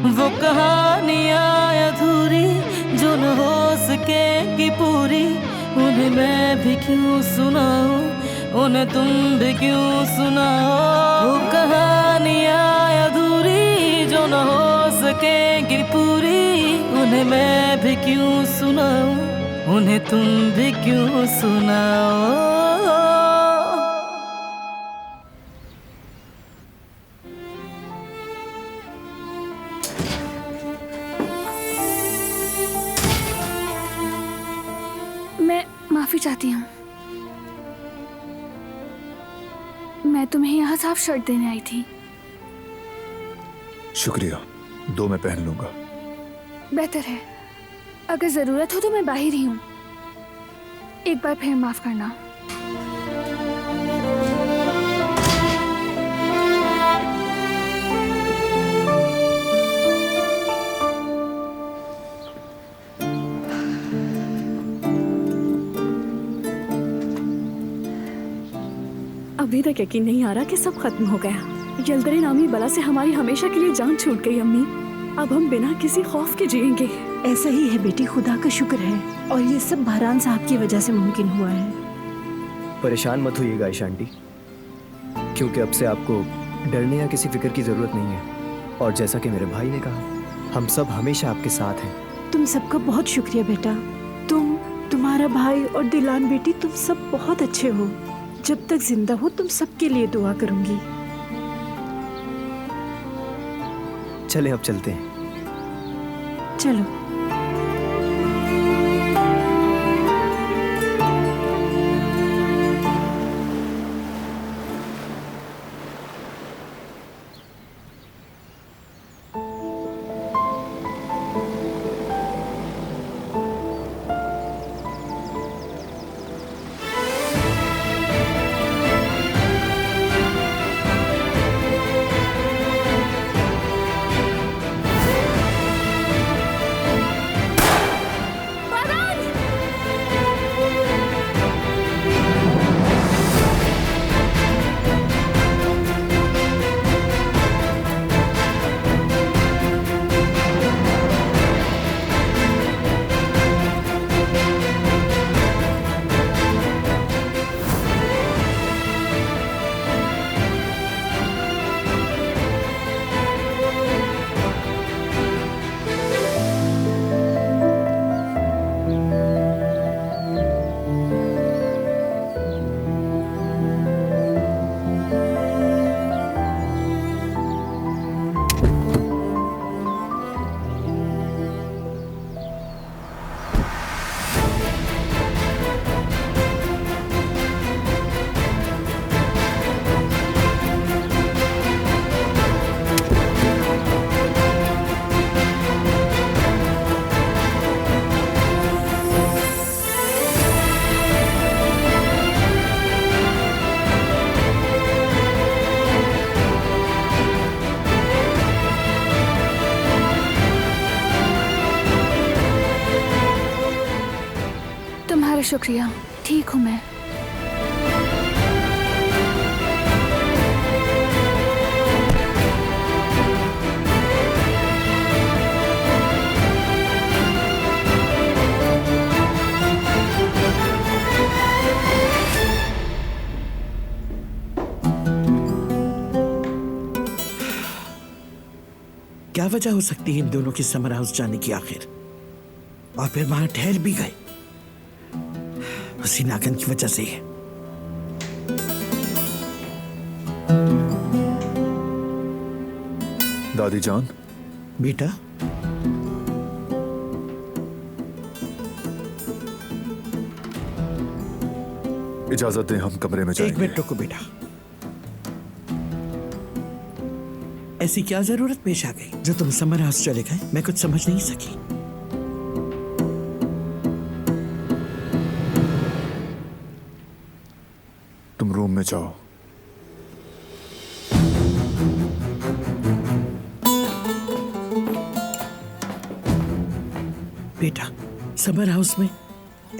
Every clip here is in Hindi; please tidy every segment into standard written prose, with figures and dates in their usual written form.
वो कहानियाँ अधूरी जो न हो सकेगी पूरी, उन्हें मैं भी क्यों सुनाऊं, उन्हें तुम भी क्यों सुनाओ। वो कहानियाँ अधूरी जो न हो सकेगी पूरी, उन्हें मैं भी क्यों सुनाऊं, उन्हें तुम भी क्यों सुनाओ। मैं माफी चाहती हूँ। मैं तुम्हें यहाँ साफ शर्ट देने आई थी। शुक्रिया, दो मैं पहन लूंगा। बेहतर है, अगर जरूरत हो तो मैं बाहर ही हूँ। एक बार फिर माफ करना। अभी तक यकीन नहीं आ रहा कि सब खत्म हो गया। यलदरे नामी बला से हमारी हमेशा के लिए जान छूट गई अम्मी। अब हम बिना किसी खौफ के जिएंगे। ऐसा ही है बेटी, खुदा का शुक्र है, और ये सब बहरान साहब की वजह से मुमकिन हुआ है। परेशान मत होइएगा आयशा आंटी, क्योंकि अब से आपको डरने या किसी फिक्र की जरूरत नहीं है। और जैसा कि मेरे भाई ने कहा, हम सब हमेशा आपके साथ हैं। तुम सबका बहुत शुक्रिया बेटा। तुम, तुम्हारा भाई और दिलान बेटी, तुम सब बहुत अच्छे हो। जब तक जिंदा हो तुम सबके लिए दुआ करूंगी। चले अब चलते हैं। चलो। शुक्रिया, ठीक हूँ मैं। क्या वजह हो सकती है इन दोनों की समर हाउस जाने की आखिर? और फिर वहां ठहर भी गए, उसी नागन की वजह से। दादी जान। बेटा, इजाजत दें, हम कमरे में जाएंगे। एक मिनट रुको बेटा। ऐसी क्या जरूरत पेश आ गई जो तुम समर हाउस चले गए? मैं कुछ समझ नहीं सकी। तुम रूम में जाओ। बेटा, समर हाउस में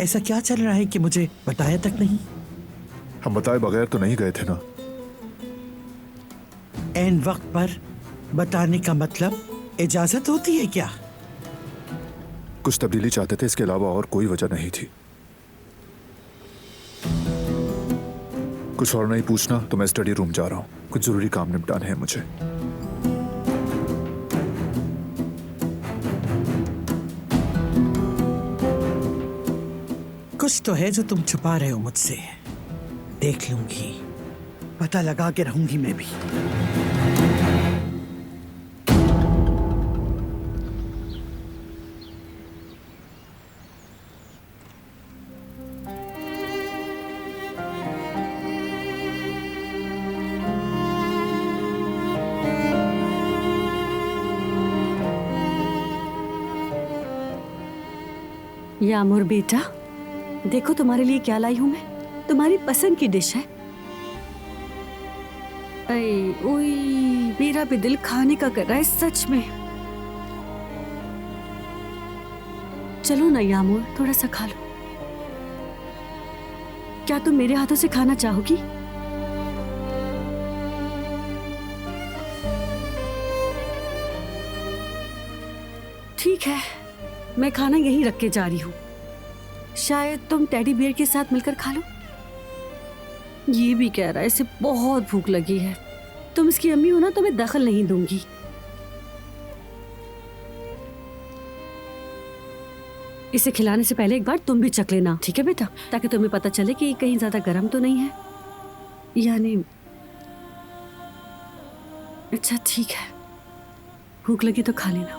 ऐसा क्या चल रहा है कि मुझे बताया तक नहीं? हम बताए बगैर तो नहीं गए थे ना। ऐन वक्त पर बताने का मतलब इजाजत होती है क्या? कुछ तब्दीली चाहते थे, इसके अलावा और कोई वजह नहीं थी। कुछ और नहीं पूछना तो मैं स्टडी रूम जा रहा हूँ, कुछ जरूरी काम निपटाने हैं मुझे। कुछ तो है जो तुम छुपा रहे हो मुझसे। देख लूंगी, पता लगा के रहूंगी मैं भी। यामुर बेटा, देखो तुम्हारे लिए क्या लाई हूं मैं। तुम्हारी पसंद की डिश है। ओए, मेरा भी दिल खाने का कर रहा है सच में। चलो ना यामुर, थोड़ा सा खा लो। क्या तुम मेरे हाथों से खाना चाहोगी? ठीक है, मैं खाना यहीं रख के जा रही हूँ। शायद तुम टेडी बियर के साथ मिलकर खा लो। ये भी कह रहा है इसे बहुत भूख लगी है। तुम इसकी अम्मी हो ना, तो मैं दखल नहीं दूंगी। इसे खिलाने से पहले एक बार तुम भी चख लेना, ठीक है बेटा? ताकि तुम्हें पता चले कि कहीं ज्यादा गर्म तो नहीं है। यानी अच्छा ठीक है, भूख लगी तो खा लेना।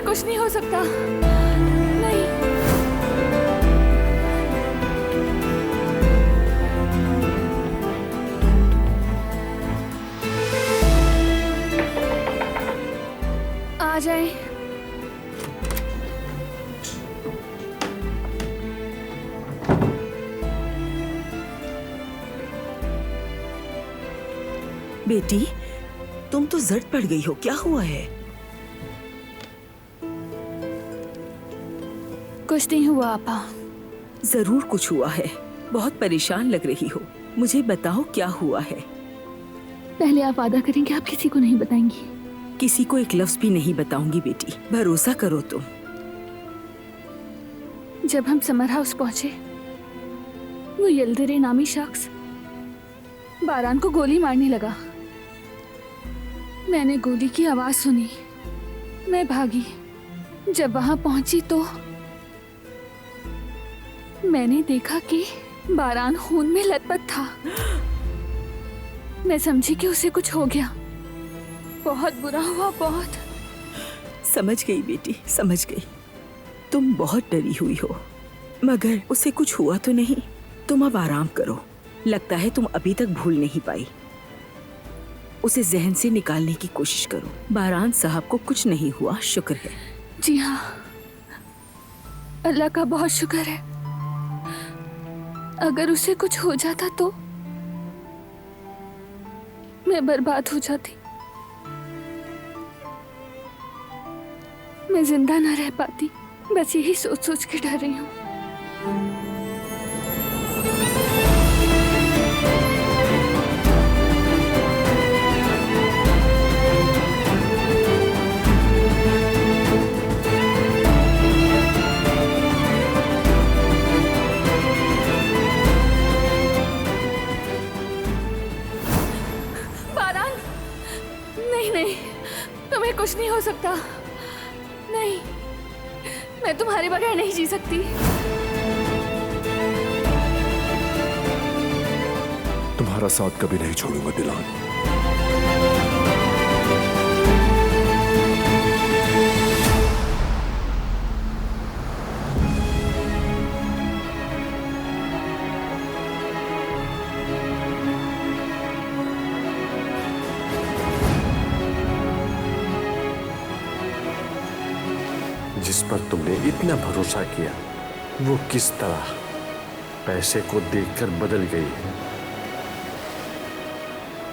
कुछ नहीं हो सकता। नहीं। आ जाए। बेटी, तुम तो जर्द पड़ गई हो, क्या हुआ है? कुछ नहीं हुआ आपा। जरूर कुछ हुआ है, बहुत परेशान लग रही हो। मुझे बताओ क्या हुआ है। पहले आप वादा करेंगे आप किसी को नहीं बताएंगी? किसी को एक लफ्ज भी नहीं बताऊंगी बेटी, भरोसा करो तुम। जब हम समर हाउस पहुंचे, वो यल्दरे नामी शख्स बारान को गोली मारने लगा। मैंने गोली की आवाज सुनी, मैं भागी। जब वहां पहुंची तो मैंने देखा कि बारान खून में लथपथ था। मैं समझी कि उसे कुछ हो गया। बहुत बुरा हुआ, बहुत। समझ गई बेटी, समझ गई। तुम बहुत डरी हुई हो, मगर उसे कुछ हुआ तो नहीं। तुम अब आराम करो। लगता है तुम अभी तक भूल नहीं पाई। उसे जहन से निकालने की कोशिश करो। बारान साहब को कुछ नहीं हुआ, शुक्र है। जी हाँ, अल्लाह का बहुत शुक्र है। अगर उसे कुछ हो जाता तो मैं बर्बाद हो जाती। मैं जिंदा ना रह पाती। बस यही सोच सोच के डर रही हूँ। नहीं हो सकता। नहीं, मैं तुम्हारे बगैर नहीं जी सकती। तुम्हारा साथ कभी नहीं छोड़ूंगा दिलान। जिस पर तुमने इतना भरोसा किया वो किस तरह पैसे को देखकर बदल गई है।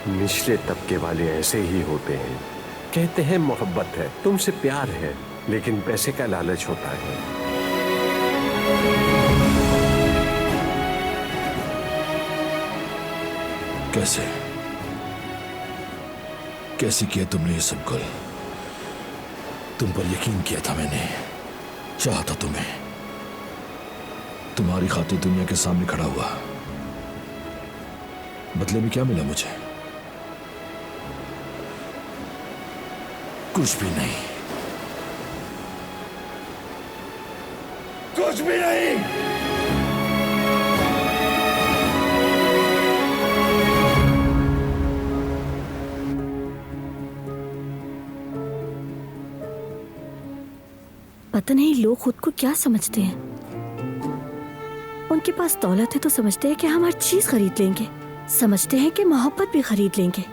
निचले तबके वाले ऐसे ही होते हैं। कहते हैं मोहब्बत है, तुमसे प्यार है, लेकिन पैसे का लालच होता है। कैसे कैसे किया तुमने ये सब कुल? तुम पर यकीन किया था मैंने, चाहा था तुम्हें, तुम्हारी खातिर दुनिया के सामने खड़ा हुआ। बदले में क्या मिला मुझे? कुछ भी नहीं, कुछ भी नहीं। पता नहीं लोग खुद को क्या समझते हैं। उनके पास दौलत है तो समझते हैं कि हम हर चीज खरीद लेंगे, समझते हैं कि मोहब्बत भी खरीद लेंगे।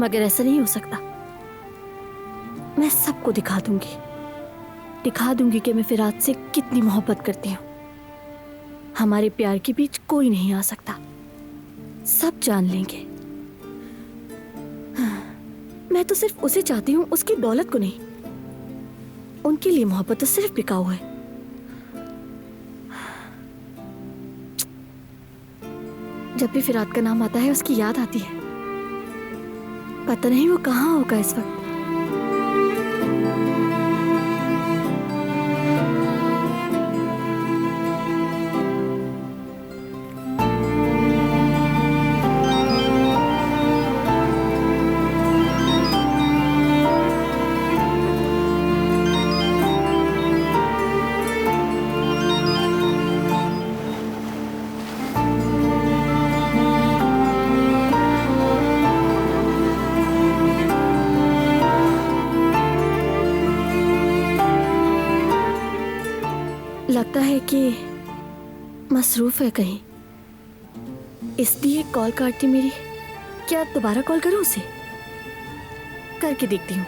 मगर ऐसा नहीं हो सकता। मैं सबको दिखा दूंगी कि मैं फिरात से कितनी मोहब्बत करती हूँ। हमारे प्यार के बीच कोई नहीं आ सकता, सब जान लेंगे। मैं तो सिर्फ उसे चाहती हूँ, उसकी दौलत को नहीं। उनके लिए मोहब्बत तो सिर्फ बिकाऊ है। जब भी फिरात का नाम आता है उसकी याद आती है। पता नहीं वो कहाँ होगा इस वक्त। लगता है कि मसरूफ है कहीं, इसलिए कॉल काटती मेरी। क्या दोबारा कॉल करूं उसे? करके देखती हूँ।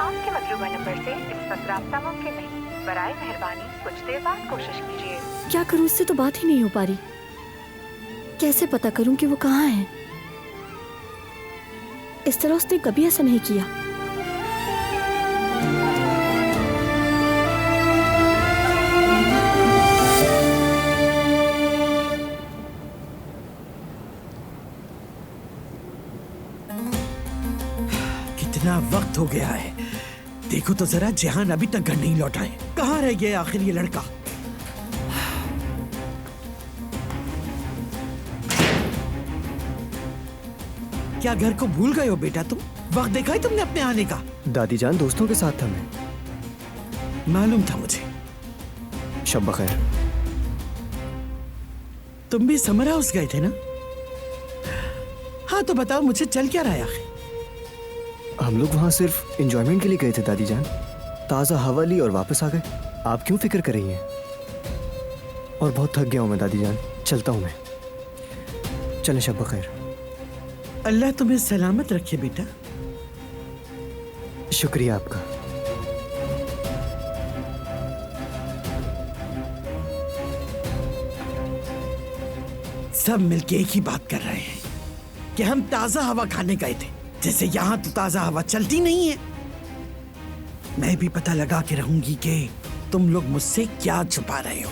आपके मतलूबा नंबर से इस वक्त राब्ता मुमकिन नहीं। बराए मेहरबानी कुछ देर बाद कोशिश कीजिए। क्या करूं, उससे तो बात ही नहीं हो पा रही। कैसे पता करूं कि वो कहाँ है? इस तरह उसने कभी ऐसा नहीं किया। कितना वक्त हो गया है, देखो तो जरा, जहान अभी तक घर नहीं लौटा है। कहाँ रह गया आखिर ये लड़का? क्या घर को भूल गए हो बेटा तुम? वक्त देखा है तुमने अपने आने का? दादी जान, दोस्तों के साथ था मैं। मालूम था मुझे। शब बखैर। तुम भी समर हाउस गए थे ना? हाँ तो बताओ मुझे, चल क्या रहा है आखिर? हम लोग वहाँ सिर्फ एंजॉयमेंट के लिए गए थे दादी जान। ताज़ा हवा ली और वापस आ गए। आप क्यों फिक्र कर रही हैं? और बहुत थक गया हूँ मैं दादी जान, चलता हूँ मैं। चलें, शब बखैर। अल्लाह तुम्हें सलामत रखे बेटा। शुक्रिया आपका। सब मिलके एक ही बात कर रहे हैं कि हम ताजा हवा खाने गए थे, जैसे यहाँ तो ताजा हवा चलती नहीं है। मैं भी पता लगा के रहूंगी कि तुम लोग मुझसे क्या छुपा रहे हो।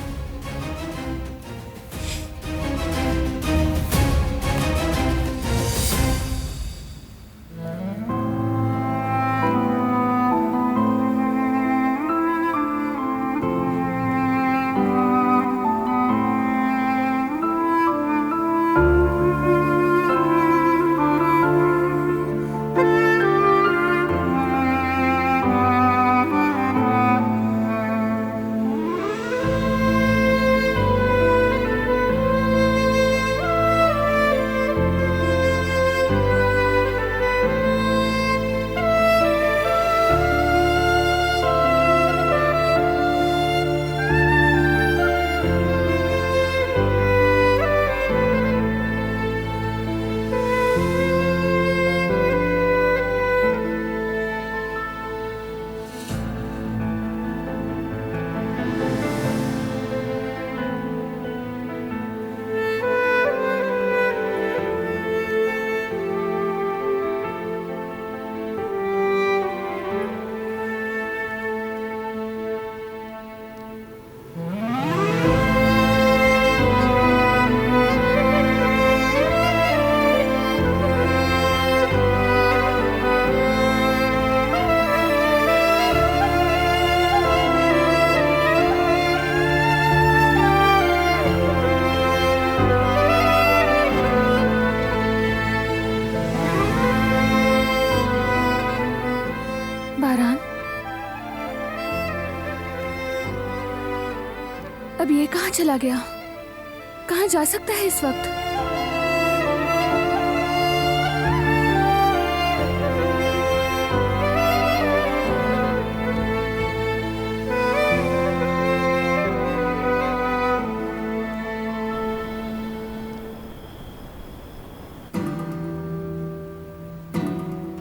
अब ये कहाँ चला गया? कहाँ जा सकता है इस वक्त?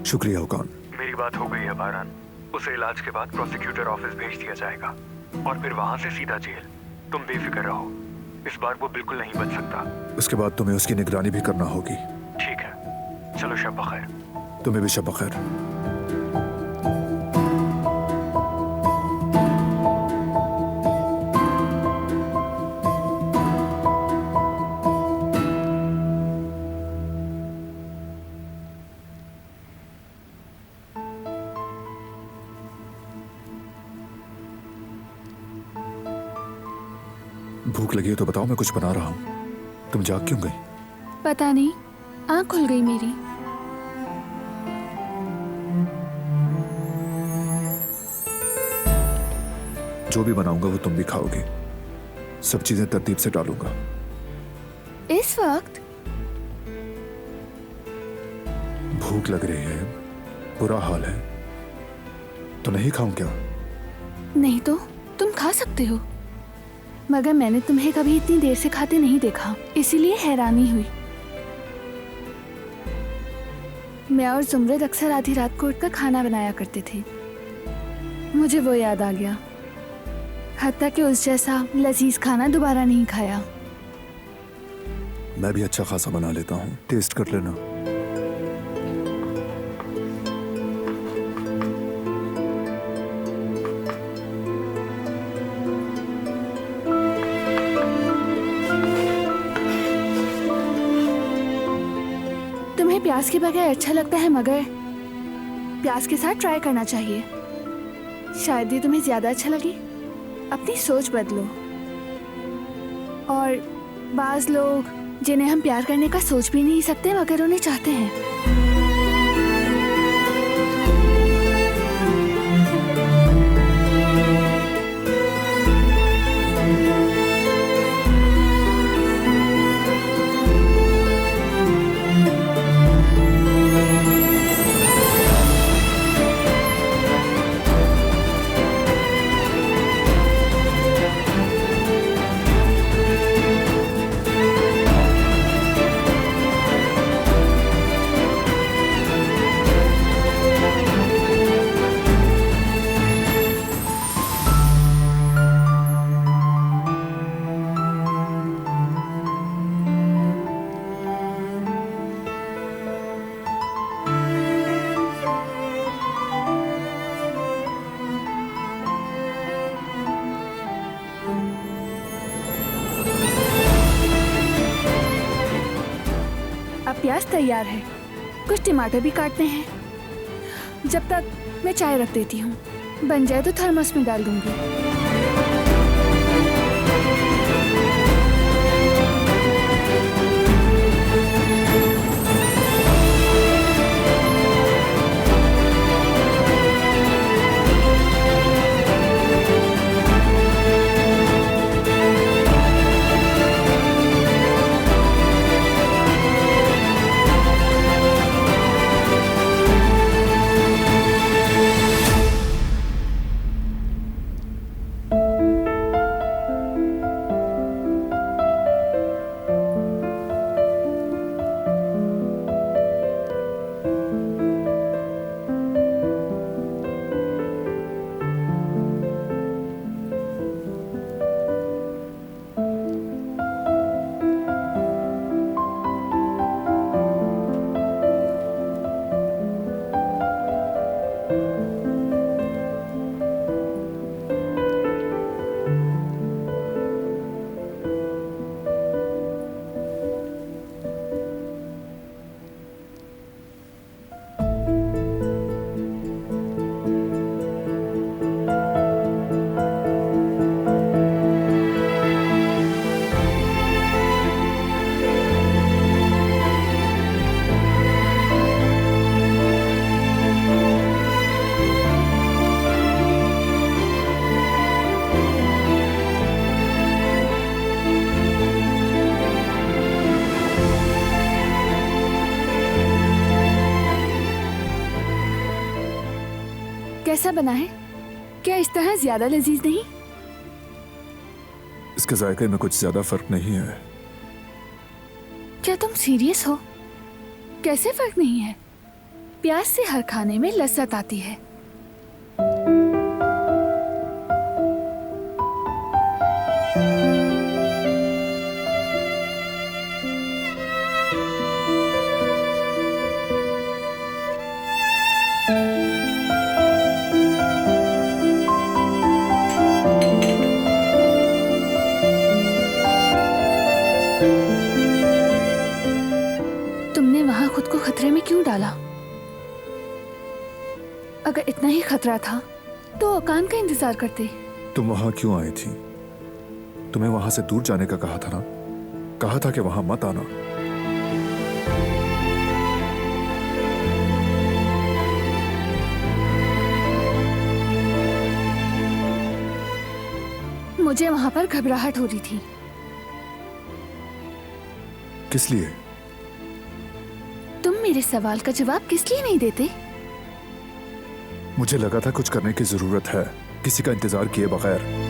शुक्रिया हुकान। मेरी बात हो गई है बारान। उसे इलाज के बाद प्रोसिक्यूटर ऑफिस भेज दिया जाएगा और फिर वहां से सीधा जेल। तुम बेफिक्र रहो, इस बार वो बिल्कुल नहीं बच सकता। उसके बाद तुम्हें उसकी निगरानी भी करना होगी। ठीक है, चलो शब बखैर। तुम्हें भी शब बखैर। भूख लगी है तो बताओ, मैं कुछ बना रहा हूं। तुम जाग क्यों गई? पता नहीं, आँख खुल गई मेरी। जो भी बनाऊंगा वो तुम भी खाओगे। सब चीजें तरतीब से डालूंगा। इस वक्त? भूख लग रही है, बुरा हाल है, तो नहीं खाऊं क्या? नहीं तो तुम खा सकते हो, मगर मैंने तुम्हें कभी इतनी देर से खाते नहीं देखा, इसीलिए हैरानी हुई। मैं और जुमरद अक्सर आधी रात को उठकर खाना बनाया करते थे। मुझे वो याद आ गया, हत्ता कि उस जैसा लजीज खाना दोबारा नहीं खाया। मैं भी अच्छा खासा बना लेता हूँ, टेस्ट कर लेना। तुम्हें प्याज के बगैर अच्छा लगता है, मगर प्याज के साथ ट्राई करना चाहिए, शायद ये तुम्हें ज्यादा अच्छा लगे। अपनी सोच बदलो। और बाज लोग जिन्हें हम प्यार करने का सोच भी नहीं सकते, मगर उन्हें चाहते हैं। प्याज तैयार है, कुछ टमाटर भी काटने हैं। जब तक मैं चाय रख देती हूँ, बन जाए तो थर्मस में डाल दूंगी। कैसा बना है? क्या इस तरह ज्यादा लजीज नहीं? इसके जायके में कुछ ज्यादा फर्क नहीं है। क्या तुम सीरियस हो? कैसे फर्क नहीं है? प्याज से हर खाने में लज्जत आती है। तुमने वहां खुद को खतरे में क्यों डाला? अगर इतना ही खतरा था तो औकान का इंतजार करते। तुम वहां क्यों आई थी? तुम्हें वहां से दूर जाने का कहा था ना? कहा था कि वहां मत आना। मुझे वहां पर घबराहट हो रही थी। किस लिए? तुम मेरे सवाल का जवाब किस लिए नहीं देते? मुझे लगा था कुछ करने की जरूरत है, किसी का इंतजार किए बगैर।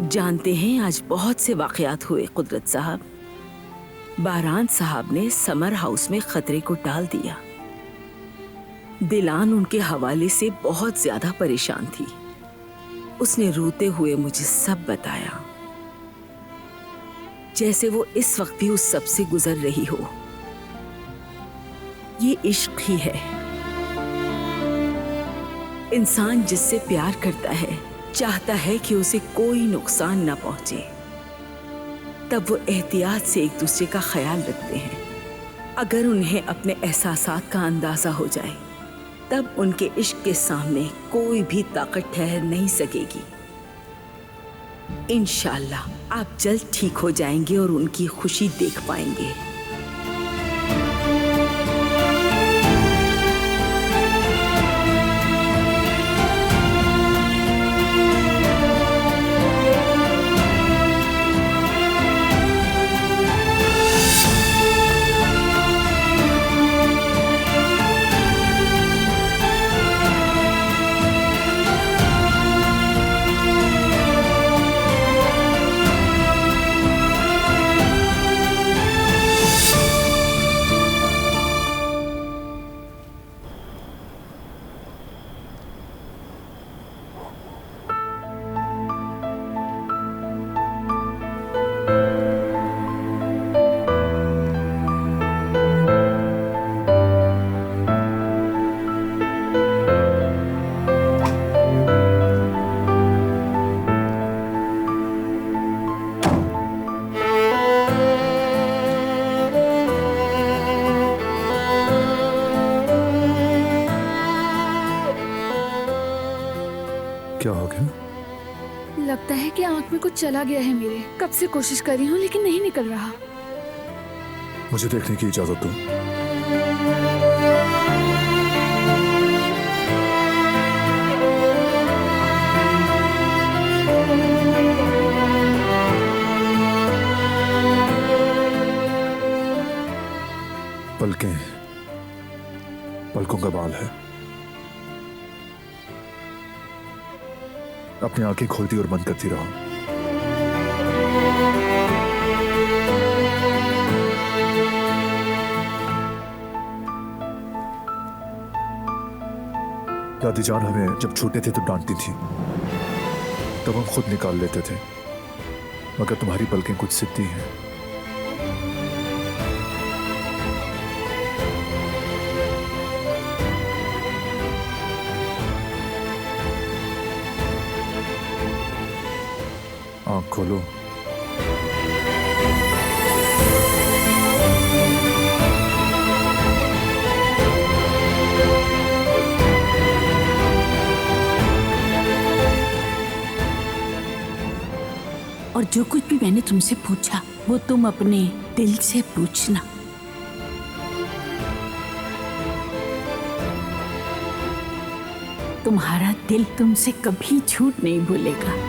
जानते हैं आज बहुत से वाकयात हुए कुदरत साहब। बारान साहब ने समर हाउस में खतरे को टाल दिया। दिलान उनके हवाले से बहुत ज्यादा परेशान थी। उसने रोते हुए मुझे सब बताया, जैसे वो इस वक्त भी उस सब से गुजर रही हो। ये इश्क ही है। इंसान जिससे प्यार करता है चाहता है कि उसे कोई नुकसान न पहुंचे, तब वो एहतियात से एक दूसरे का ख्याल रखते हैं। अगर उन्हें अपने एहसासात का अंदाजा हो जाए तब उनके इश्क के सामने कोई भी ताकत ठहर नहीं सकेगी। इंशाअल्लाह आप जल्द ठीक हो जाएंगे और उनकी खुशी देख पाएंगे। क्या हो गया? लगता है कि आंख में कुछ चला गया है मेरे। कब से कोशिश कर रही हूँ लेकिन नहीं निकल रहा। मुझे देखने की इजाजत दो। पलकें, पलकों का बाल है। अपनी आंखें खोलती और बंद करती रहो। दादी जान हमें जब छोटे थे तो डांटती थी, तब हम खुद निकाल लेते थे, मगर तुम्हारी पलकें कुछ सिद्धि हैं। आँख खोलो। जो कुछ भी मैंने तुमसे पूछा वो तुम अपने दिल से पूछना। तुम्हारा दिल तुमसे कभी झूठ नहीं बोलेगा।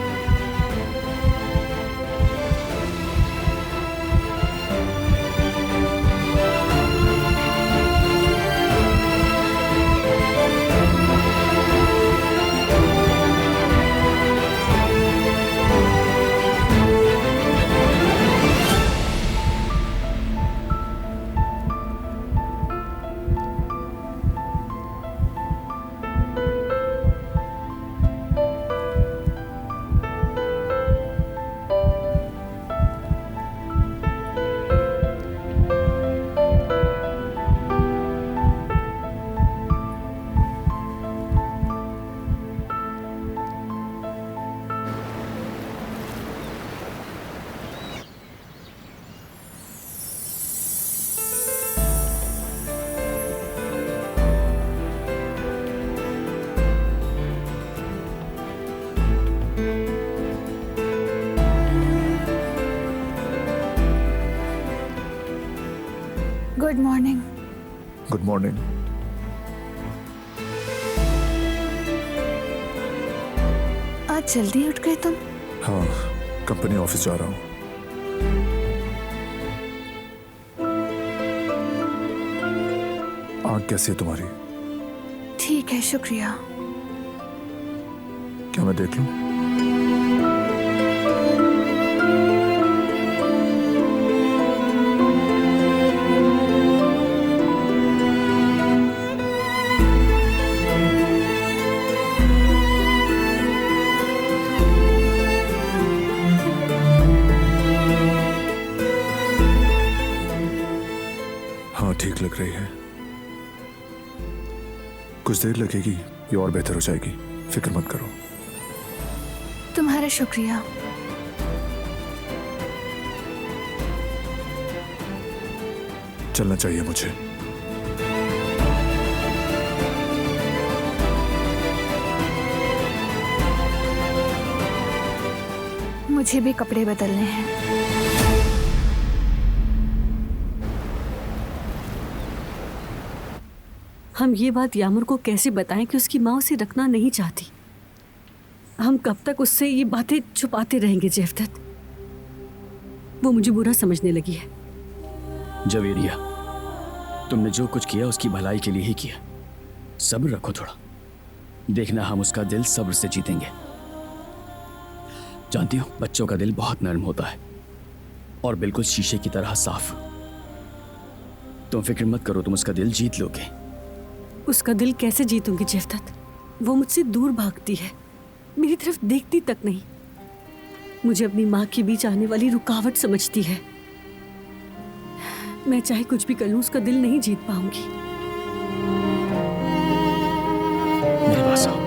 Good morning. Good morning. आज जल्दी उठ गए तुम? हाँ, कंपनी ऑफिस जा रहा हूँ। आँख कैसी है तुम्हारी? ठीक है, शुक्रिया। क्या मैं देख लूं? हाँ, ठीक लग रही है। कुछ देर लगेगी, ये और बेहतर हो जाएगी, फिक्र मत करो। तुम्हारा शुक्रिया। चलना चाहिए मुझे। मुझे भी कपड़े बदलने हैं। हम ये बात यामुर को कैसे बताएं कि उसकी माँ उसे रखना नहीं चाहती? हम कब तक उससे ये बातें छुपाते रहेंगे जेवदत्त? वो मुझे बुरा समझने लगी है। जवेरिया, तुमने जो कुछ किया उसकी भलाई के लिए ही किया। सब्र रखो थोड़ा, देखना हम उसका दिल सब्र से जीतेंगे। जानती हो, बच्चों का दिल बहुत नरम होता है और बिल्कुल शीशे की तरह साफ। तुम फिक्र मत करो, तुम उसका दिल जीत लोगे। उसका दिल कैसे जीतूंगी जेवदत्त? वो मुझसे दूर भागती है, मेरी तरफ देखती तक नहीं। मुझे अपनी माँ के बीच आने वाली रुकावट समझती है। मैं चाहे कुछ भी कर लूं, उसका दिल नहीं जीत पाऊंगी। मेरे पास आओ।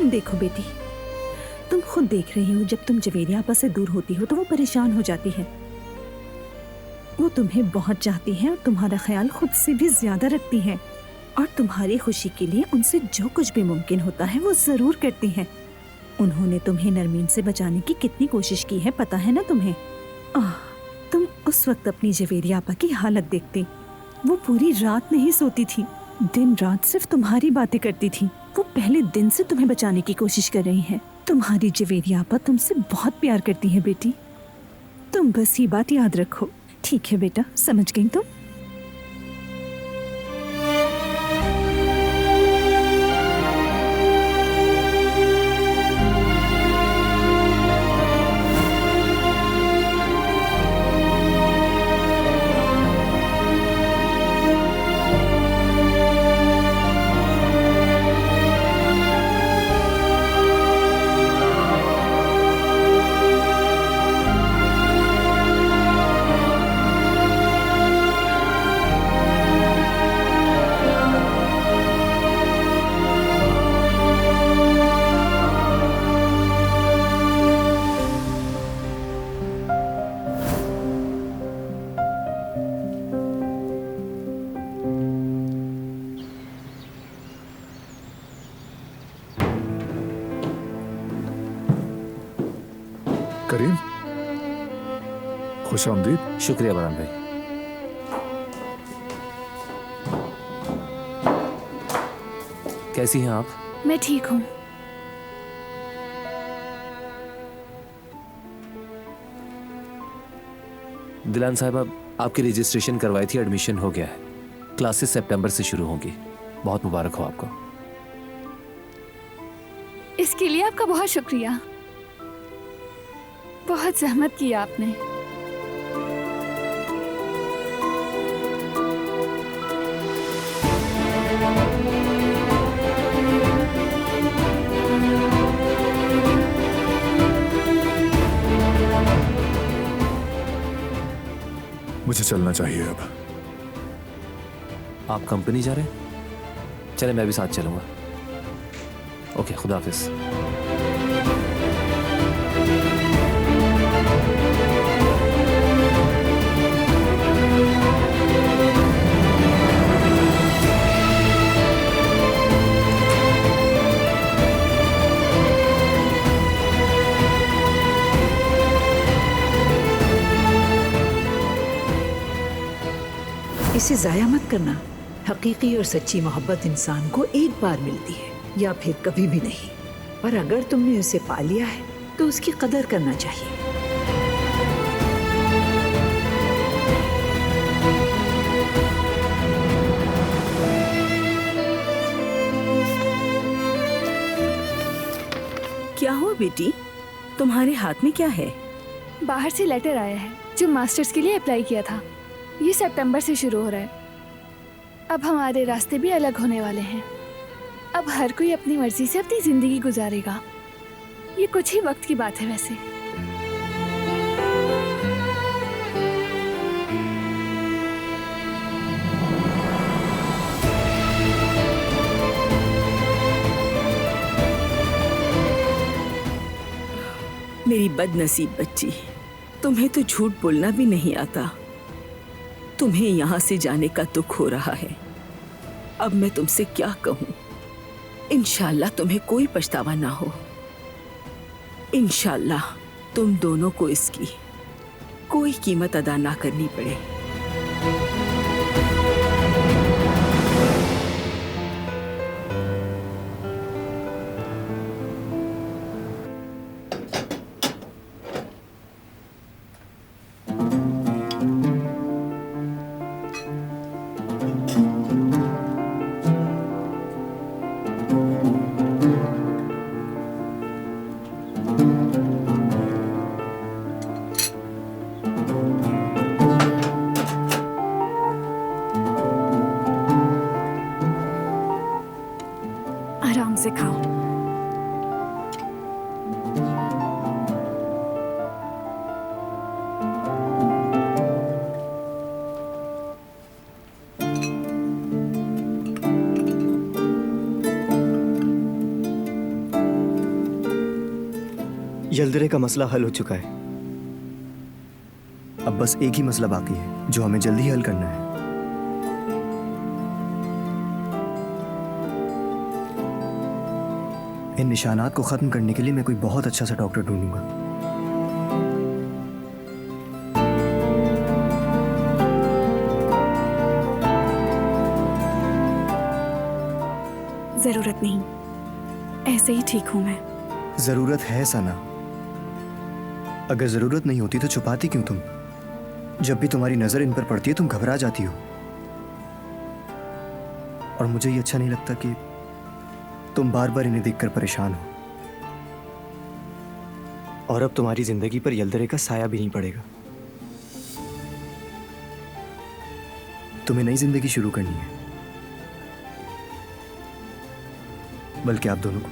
देखो बेटी, तुम खुद देख रही हो, जब तुम जवेरिया आपा से दूर होती हो तो वो परेशान हो जाती है। वो तुम्हें बहुत चाहती है और तुम्हारा ख्याल खुद से भी ज्यादा रखती है, और तुम्हारी खुशी के लिए उनसे जो कुछ भी मुमकिन होता है वो जरूर करती है। उन्होंने तुम्हें नरमीन से बचाने की कितनी कोशिश की है, पता है ना तुम्हें? तुम उस वक्त अपनी जवेरिया आपा की हालत देखती। वो पूरी रात नहीं सोती थी, दिन रात सिर्फ तुम्हारी बातें करती थी। वो पहले दिन से तुम्हें बचाने की कोशिश कर रही है। तुम्हारी जवेरिया आपा तुमसे बहुत प्यार करती है बेटी, तुम बस ये बात याद रखो। ठीक है बेटा, समझ गई तुम? करीम, खुश आमदीद। शुक्रिया बरहान भाई। कैसी हैं आप? मैं ठीक हूँ। दिलान साहिबा, आपकी रजिस्ट्रेशन करवाई थी, एडमिशन हो गया है। क्लासेस सितंबर से शुरू होंगी। बहुत मुबारक हो आपको। इसके लिए आपका बहुत शुक्रिया। बहुत जहमत की आपने। मुझे चलना चाहिए अब। आप कंपनी जा रहे हैं? चले, मैं भी साथ चलूंगा। ओके, खुदा हाफिज। इसे जाया मत करना। हकीकी और सच्ची मोहब्बत इंसान को एक बार मिलती है या फिर कभी भी नहीं। और अगर तुमने उसे पा लिया है तो उसकी कदर करना चाहिए। क्या हुआ बेटी, तुम्हारे हाथ में क्या है? बाहर से लेटर आया है जो मास्टर्स के लिए अप्लाई किया था। ये सितंबर से शुरू हो रहा है। अब हमारे रास्ते भी अलग होने वाले हैं। अब हर कोई अपनी मर्जी से अपनी जिंदगी गुजारेगा। ये कुछ ही वक्त की बात है वैसे। मेरी बदनसीब बच्ची, तुम्हें तो झूठ बोलना भी नहीं आता। तुम्हें यहाँ से जाने का दुख हो रहा है। अब मैं तुमसे क्या कहूँ? इंशाल्लाह तुम्हें कोई पछतावा ना हो। इंशाल्लाह तुम दोनों को इसकी कोई कीमत अदा ना करनी पड़े। आराम से खाओ। यल्दरे का मसला हल हो चुका है। अब बस एक ही मसला बाकी है जो हमें जल्दी हल करना है। इन निशानात को खत्म करने के लिए मैं कोई बहुत अच्छा सा डॉक्टर ढूंढूंगा। जरूरत नहीं, ऐसे ही ठीक हूं मैं। जरूरत है सना। अगर जरूरत नहीं होती तो छुपाती क्यों तुम? जब भी तुम्हारी नजर इन पर पड़ती है तुम घबरा जाती हो। और मुझे ये अच्छा नहीं लगता कि तुम बार बार इन्हें देखकर परेशान हो। और अब तुम्हारी जिंदगी पर यल्दरे का साया भी नहीं पड़ेगा। तुम्हें नई जिंदगी शुरू करनी है, बल्कि आप दोनों को।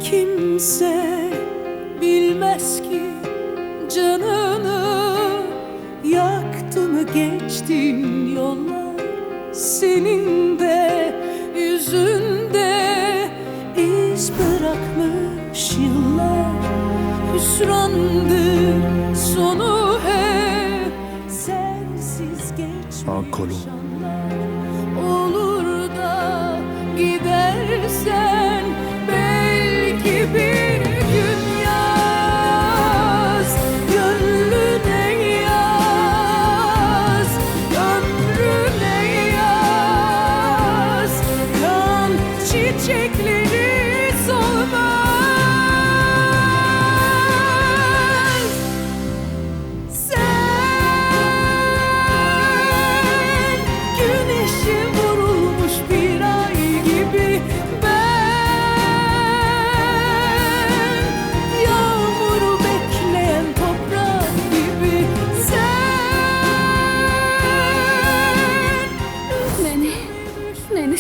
Kimse bilmez ki canını yaktı mı geçtiğin yollar. Senin de yüzünde iz bırakmış yıllar. Hüsrandır sonu hep sensiz geçmiş anlar. Olur da gidersen belki bir gün yaz, gönlüne yaz, ömrüne yaz. Kan çiçekleri solmaz. Sen güneşe vurulmuş bir ay gibi,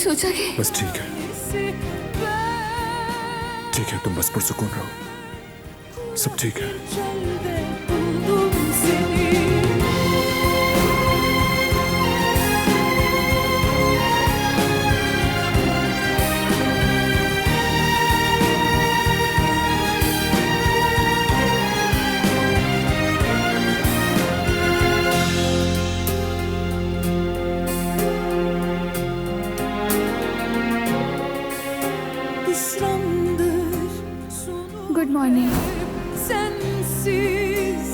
सोचा कि बस ठीक है तुम बस पुरसुकून रहो, सब ठीक है। Good morning. Sensiz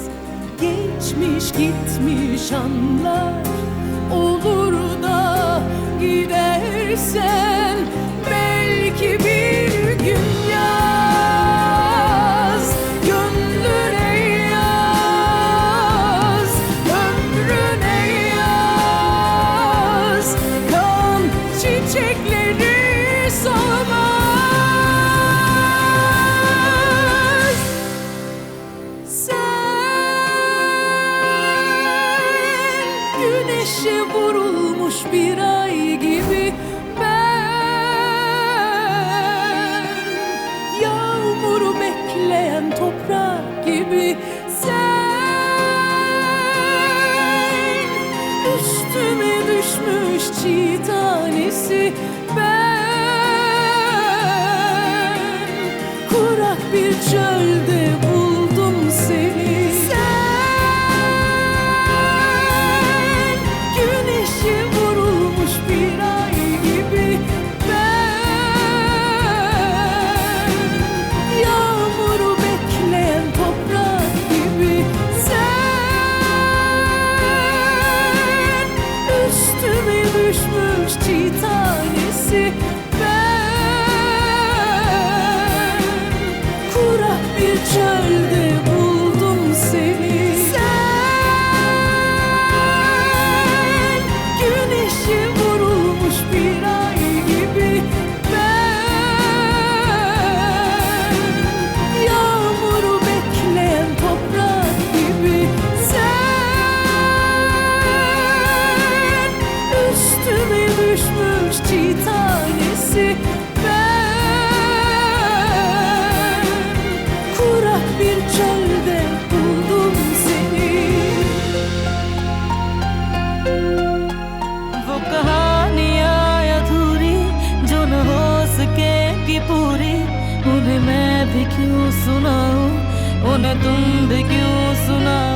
geçmiş gitmiş anlar. Olur da gidersen belki bir gün yaz, gönlüne yaz, ömrüne yaz. Kan çiçekleri solmaz. Güneşe vurulmuş bir ay gibi, ben yağmuru bekleyen toprak gibi. Sen üstüme düşmüş çiğ tanesi, ben kurak bir çölde buldum seni. Güneşe vurulmuş bir ay gibi, ben yağmuru bekleyen toprak gibi. Sen üstüme düşmüş çiğ tanesi, ben kurak bir çölde buldum seni. Güneşe vurulmuş bir ay gibi, ben yağmuru bekleyen toprak gibi. Sen üstüme düşmüş çiğ tanesi, ben kurak bir çölde buldum seni. वो कहानियाँ अधूरी जो न हो सकेगी पूरी, उन्हें मैं भी क्यों सुनाऊं, उन्हें तुम भी क्यों सुनाओ।